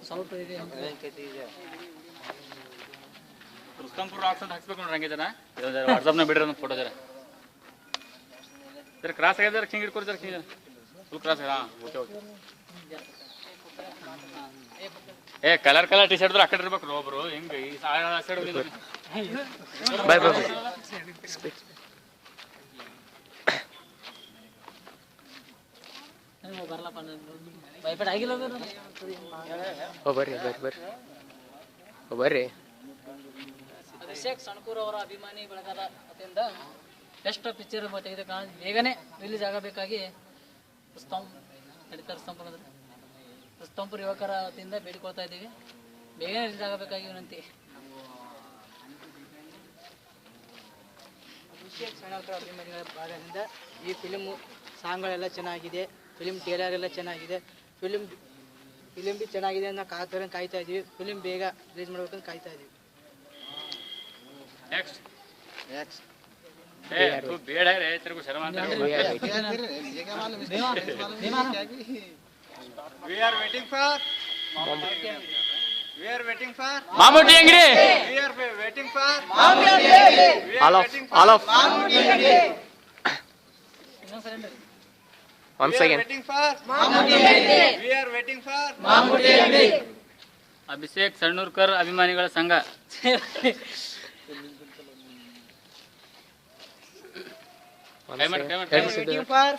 ಸ್ವಲ್ಪ ಇದೆ ರುಸ್ತಂಪುರ ರಾಕ್ಸ್ ಅಂತ ಹಾಕ್ಸ್ಬೇಕು ನೋಡ್ರಿ ಹಂಗೆ ಜನ ವಾಟ್ಸಪ್ನಾಗ ಬಿಡ್ರಿ ಒಂದು ಫೋಟೋ ಜರ ಸರ್ ಕ್ರಾಸ್ ಆಗ್ಯದ ಹಿಂಗೆ ಇಟ್ಕೊರಿ ಸರ್ ಹಿಂಗೆ ಫುಲ್ ಕ್ರಾಸ್ ಹಾಂ ಓಕೆ ಓಕೆ ಏ ಕಲರ್ ಟಿ ಶರ್ಟ್ ಆ ಕಡೆ ಇರ್ಬೇಕು ಒಬ್ರು ಹಿಂಗೆ ಈ ಸೈಡ್ ಬಾಯ್ ಬಾಯ್ ಬರಲಪ್ಪ ಭಯಪಡ ಆಗಿಲ್ಲ ಬರ್ರಿ ಬರ್ರಿ ಬರ್ರಿ ಬರ್ರಿ. ಅಭಿಷೇಕ್ ಸಣ್ಕೂರ್ ಅವರ ಅಭಿಮಾನಿ ಬಳಗದ ವತಿಯಿಂದ ಬೆಸ್ಟ್ ಪಿಕ್ಚರ್ ತೆಗೆದ ಬೇಗನೆ ರಿಲೀಸ್ ಆಗಬೇಕಾಗಿ ಸ್ತಂಪುರ ಯುವಕರ ವತಿಯಿಂದ ಬೇಡಿಕೊಳ್ತಾ ಇದ್ದೀವಿ. ಬೇಗನೆ ರಿಲೀಸ್ ಆಗಬೇಕಾಗಿ ವಿನಂತಿ. ಅಭಿಷೇಕ್ ಸಣ್ಕೂರ್ ಅಭಿಮಾನಿಗಳ ಭಾಗದಿಂದ ಈ ಫಿಲಿಮು ಸಾಂಗ್ಗಳೆಲ್ಲ ಚೆನ್ನಾಗಿದೆ, ಫಿಲಿಮ್ ಟ್ರೇಲರ್ ಎಲ್ಲ ಚೆನ್ನಾಗಿದೆ, ಫಿಲಿಮ್ ಬಿ ಚೆನ್ನಾಗಿದೆ ಅಂತ ಕಾಯ್ತಾ ಇದೀವಿ. ಫಿಲಿಮ್ ಬೇಗ ರಿಲೀಸ್ ಮಾಡ್ಬೇಕಂತ ಕಾಯ್ತಾ ಇದೀವಿ. ನೆಕ್ಸ್ಟ್ ಬೇಡ ರೈತರಿಗೂ ಶರ್ಮ ಅಂತ We are waiting for Mamuti ಅಂಗಡಿ We are waiting for all of once again We are waiting for Abhishek ಸಣ್ಣೂರ್ಕರ್ ಅಭಿಮಾನಿಗಳ ಸಂಘ Waiting for